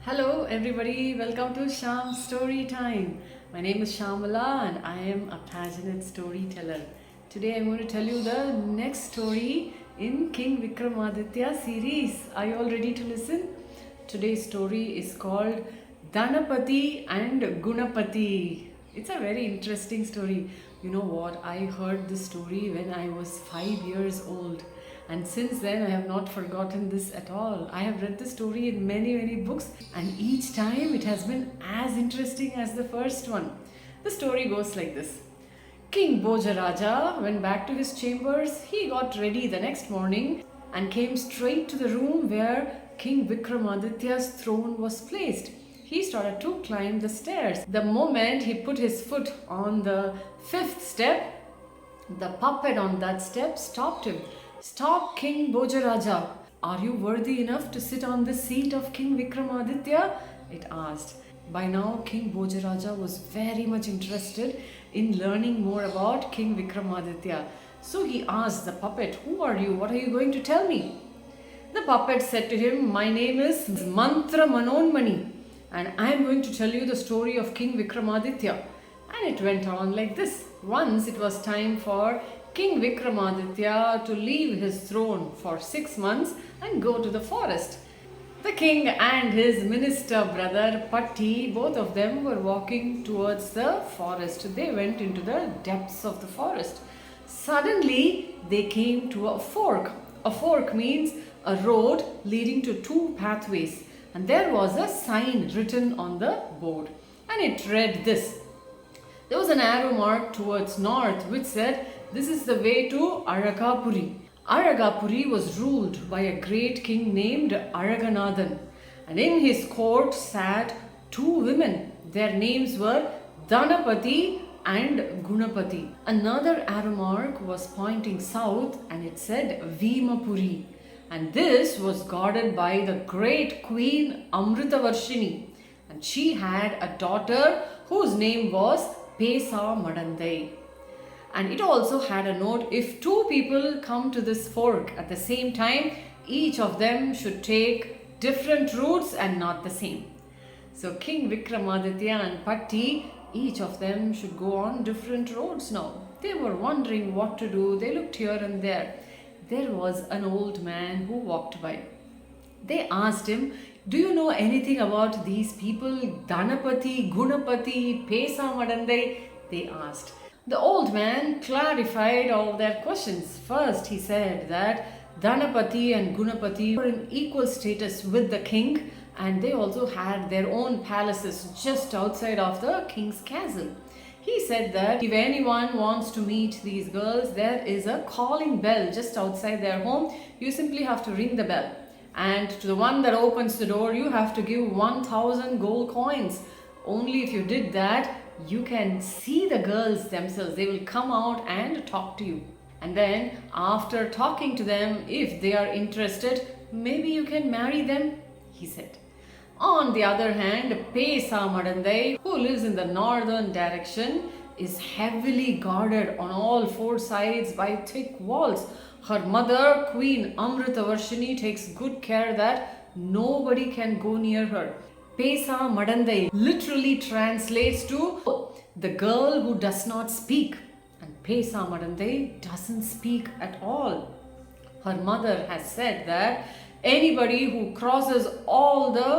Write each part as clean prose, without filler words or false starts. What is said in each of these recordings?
Hello everybody, welcome to Shyamsstorytime. My name is Shyamala and I am a passionate storyteller. Today I'm going to tell you the next story in King Vikramaditya series. Are you all ready to listen? Today's story is called Dhanapathi and Gunapathi. It's a very interesting story. You know what? I heard this story when I was 5 years old. And since then, I have not forgotten this at all. I have read the story in many books, and each time it has been as interesting as the first one. The story goes like this. Kingbhojaraja went back to his chambers. He got ready the next morning and came straight to the room where King Vikramaditya's throne was placed. He started to climb the stairs. The moment he put his foot on the 5th step, the puppet on that step stopped him. "Stop, King Bhojaraja. Are you worthy enough to sit on the seat of King Vikramaditya?" it asked. By now, King Bhojaraja was very much interested in learning more about King Vikramaditya. So he asked the puppet, "Who are you? What are you going to tell me?" The puppet said to him, "My name is Mantra Manonmani, and I am going to tell you the story of King Vikramaditya." And it went on like this. Once it was time for King Vikramaditya to leave his throne for 6 months and go to the forest. The king and his minister brother Patti, both of them were walking towards the forest. They went into the depths of the forest. Suddenly, they came to a fork. A fork means a road leading to 2 pathways. And there was a sign written on the board. And it read this. There was an arrow mark towards north which said, "This is the way to Aragapuri." Aragapuri was ruled by a great king named Araganathan, and in his court sat 2 women. Their names were Dhanapathi and Gunapathi. Another arrow mark was pointing south and it said Vimapuri, and this was guarded by the great queen Amritavarshini, and she had a daughter whose name was Pesa Madandai. And it also had a note, if 2 people come to this fork at the same time, each of them should take different routes and not the same. So King Vikramaditya and Patti, each of them should go on different roads now. They were wondering what to do. They looked here and there. There was an old man who walked by. They asked him, "Do you know anything about these people? Dhanapathi, Gunapathi, Pesa Madandai?" They asked. The old man clarified all their questions. First, he said that Dhanapathi and Gunapathi were in equal status with the king, and they also had their own palaces just outside of the king's castle. He said that if anyone wants to meet these girls, there is a calling bell just outside their home. You simply have to ring the bell. And to the one that opens the door, you have to give 1,000 gold coins. Only if you did that, you can see the girls themselves. They will come out and talk to you. And then after talking to them, if they are interested, maybe you can marry them, he said. On the other hand, Pesa Madandai, who lives in the northern direction, is heavily guarded on all 4 sides by thick walls. Her mother, Queen Amritavarshini, takes good care that nobody can go near her. Pesa Madandai literally translates to the girl who does not speak. And Pesa Madandai doesn't speak at all. Her mother has said that anybody who crosses all the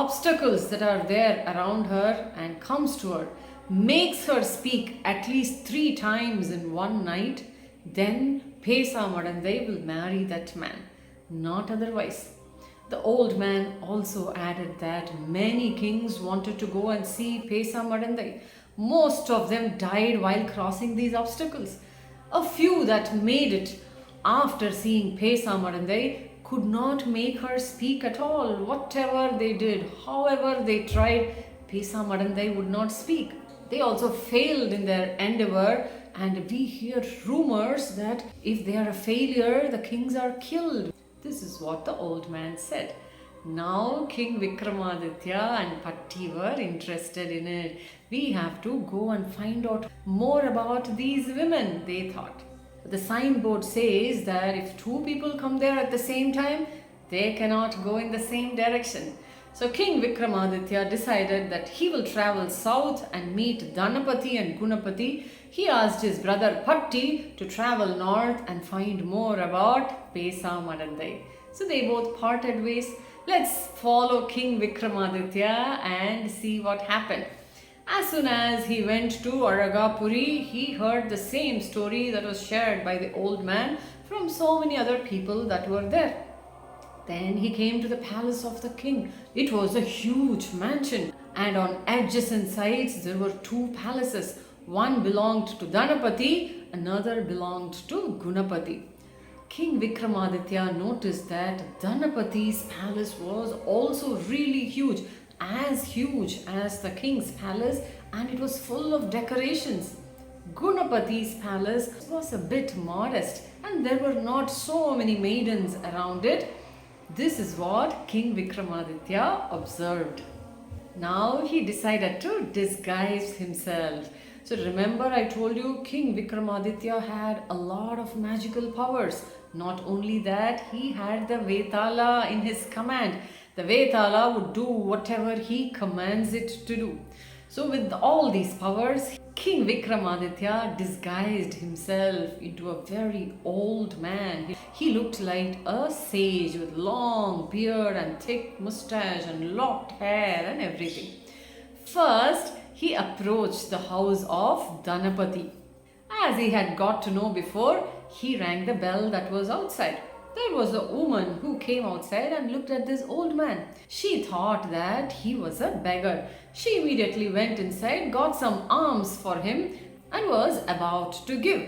obstacles that are there around her and comes to her, makes her speak at least 3 times in one night, then Pesa Madandai will marry that man, not otherwise. The old man also added that many kings wanted to go and see Pesa Madandai. Most of them died while crossing these obstacles. A few that made it after seeing Pesa Madandai could not make her speak at all. Whatever they did, however they tried, Pesa Madandai would not speak. They also failed in their endeavor, and we hear rumors that if they are a failure, the kings are killed. This is what the old man said. Now King Vikramaditya and Patti were interested in it. We have to go and find out more about these women, they thought. The signboard says that if 2 people come there at the same time, they cannot go in the same direction. So King Vikramaditya decided that he will travel south and meet Dhanapathi and Gunapathi. He asked his brother Patti to travel north and find more about Pesa Madandai. So they both parted ways. Let's follow King Vikramaditya and see what happened. As soon as he went to Aragapuri, he heard the same story that was shared by the old man from so many other people that were there. Then he came to the palace of the king. It was a huge mansion, and on adjacent sides there were two palaces. One belonged to Dhanapati, another belonged to Gunapati. King Vikramaditya noticed that Dhanapati's palace was also really huge as the king's palace, and it was full of decorations. Gunapati's palace was a bit modest, and there were not so many maidens around it. This is what King Vikramaditya observed. Now he decided to disguise himself. So remember, I told you King Vikramaditya had a lot of magical powers. Not only that, he had the Vetala in his command. The Vetala would do whatever he commands it to do. So with all these powers, King Vikramaditya disguised himself into a very old man. He looked like a sage with long beard and thick mustache and locked hair and everything. First, he approached the house of Dhanapati. As he had got to know before, he rang the bell that was outside. There was a woman who came outside and looked at this old man. She thought that he was a beggar. She immediately went inside, got some alms for him, and was about to give.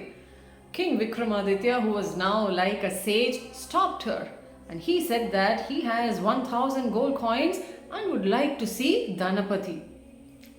King Vikramaditya, who was now like a sage, stopped her, and he said that he has 1,000 gold coins and would like to see Dhanapati.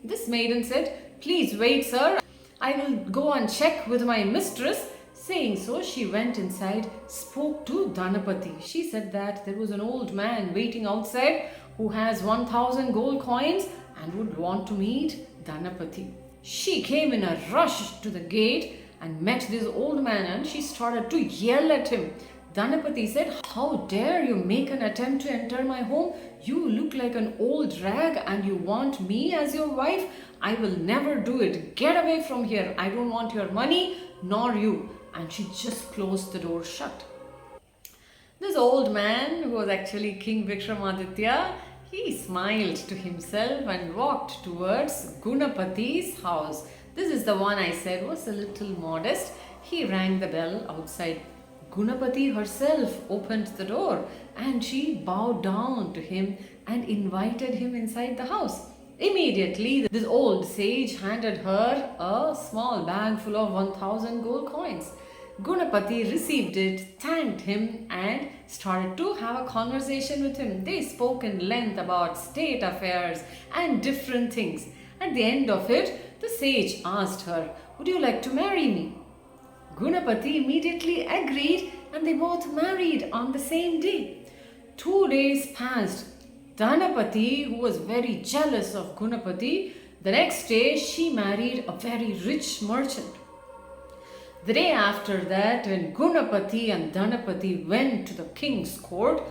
This maiden said, "Please wait, sir. I will go and check with my mistress." Saying so, she went inside, spoke to Dhanapati. She said that there was an old man waiting outside who has 1,000 gold coins and would want to meet Dhanapati. She came in a rush to the gate and met this old man, and she started to yell at him. Dhanapati said, "How dare you make an attempt to enter my home? You look like an old rag and you want me as your wife? I will never do it. Get away from here. I don't want your money nor you." And she just closed the door shut. This old man, who was actually King Vikramaditya, he smiled to himself and walked towards Gunapati's house. This is the one I said was a little modest. He rang the bell outside. Gunapati herself opened the door and she bowed down to him and invited him inside the house. Immediately, this old sage handed her a small bag full of 1,000 gold coins. Gunapati received it, thanked him, and started to have a conversation with him. They spoke in length about state affairs and different things. At the end of it, the sage asked her, "Would you like to marry me?" Gunapati immediately agreed, and they both married on the same day. 2 days passed. Dhanapati, who was very jealous of Gunapati, the next day she married a very rich merchant. The day after that, when Gunapati and Dhanapati went to the king's court,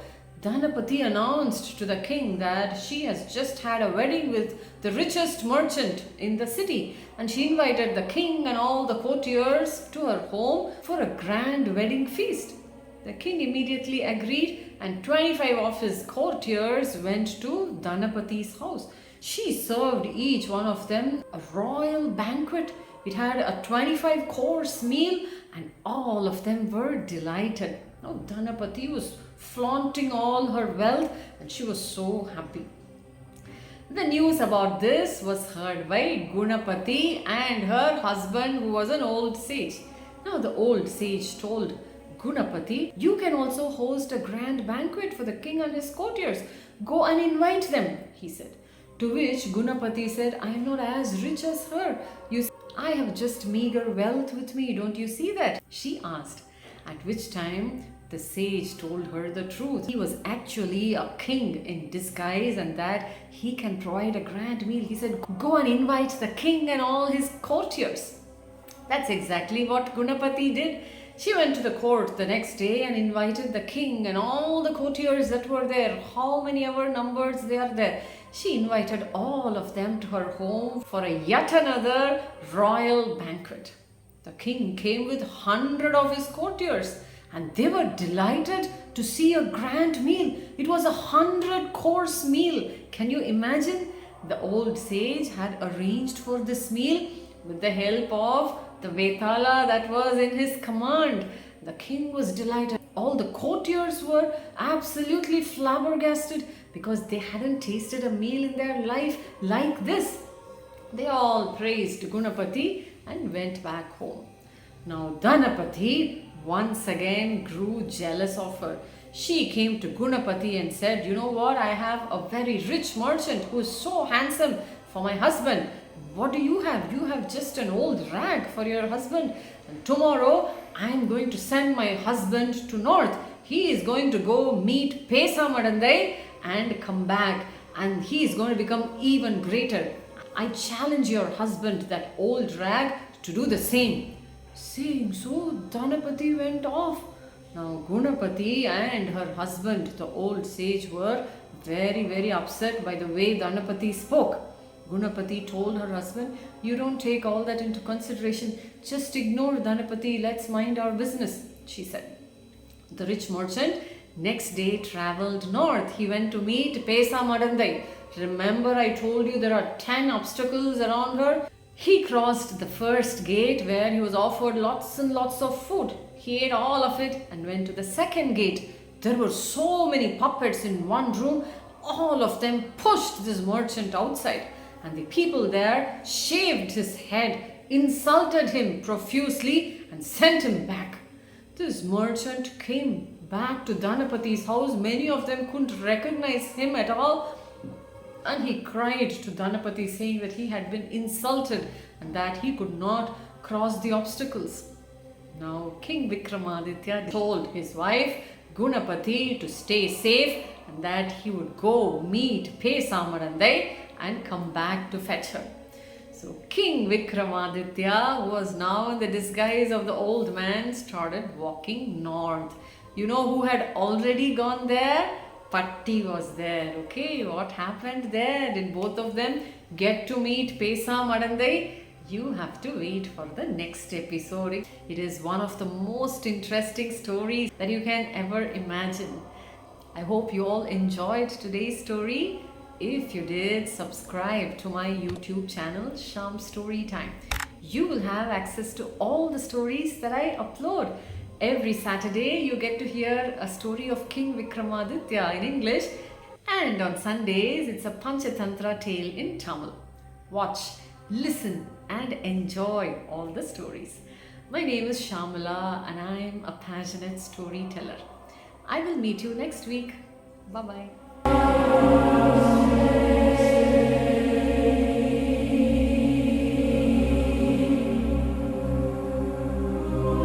Dhanapati announced to the king that she has just had a wedding with the richest merchant in the city, and she invited the king and all the courtiers to her home for a grand wedding feast. The king immediately agreed, and 25 of his courtiers went to Dhanapati's house. She served each one of them a royal banquet. It had a 25-course meal, and all of them were delighted. Now Dhanapati was flaunting all her wealth, and she was so happy. The news about this was heard by Gunapati and her husband, who was an old sage. Now the old sage told Gunapati, "You can also host a grand banquet for the king and his courtiers. Go and invite them," he said. To which Gunapati said, "I am not as rich as her. I have just meager wealth with me. Don't you see that?" she asked. At which time the sage told her the truth. He was actually a king in disguise, and that he can provide a grand meal. He said, "Go and invite the king and all his courtiers." That's exactly what Gunapati did. She went to the court the next day and invited the king and all the courtiers that were there. How many ever numbers they are there. She invited all of them to her home for a yet another royal banquet. The king came with 100 of his courtiers and they were delighted to see a grand meal. It was 100-course meal. Can you imagine? The old sage had arranged for this meal with the help of the vetala that was in his command. The king was delighted. All the courtiers were absolutely flabbergasted because they hadn't tasted a meal in their life like this. They all praised Gunapathi and went back home. Now Dhanapathi once again grew jealous of her. She came to Gunapathi and said, "You know what? I have a very rich merchant who is so handsome for my husband. What do you have? You have just an old rag for your husband. And tomorrow I am going to send my husband to north. He is going to go meet Pesa Madandai and come back, and he is going to become even greater. I challenge your husband, that old rag, to do the same." Saying so, Dhanapathi went off. Now Gunapathi and her husband, the old sage, were very upset by the way Dhanapathi spoke. Gunapathi told her husband, "You don't take all that into consideration. Just ignore Dhanapathi. Let's mind our business," she said. The rich merchant next day travelled north. He went to meet Pesa Madandai. Remember, I told you there are 10 obstacles around her? He crossed the first gate where he was offered lots and lots of food. He ate all of it and went to the second gate. There were so many puppets in one room. All of them pushed this merchant outside, and the people there shaved his head, insulted him profusely and sent him back. This merchant came back to Dhanapathi's house. Many of them couldn't recognize him at all. And he cried to Dhanapathi, saying that he had been insulted and that he could not cross the obstacles. Now King Vikramaditya told his wife Gunapathi to stay safe and that he would go meet Pesa Madandai and come back to fetch her. So King Vikramaditya, who was now in the disguise of the old man, started walking north. You know who had already gone there? Patti was there. Okay, what happened there? Did both of them get to meet Pesa Madandai? You have to wait for the next episode. It is one of the most interesting stories that you can ever imagine. I hope you all enjoyed today's story. If you did, subscribe to my YouTube channel, 𝐊𝐢𝐬𝐧𝐠 Storytime. You will have access to all the stories that I upload. Every Saturday, you get to hear a story of King Vikramaditya in English, and on Sundays, it's a Panchatantra tale in Tamil. Watch, listen, and enjoy all the stories. My name is Shyamala, and I am a passionate storyteller. I will meet you next week. Bye-bye.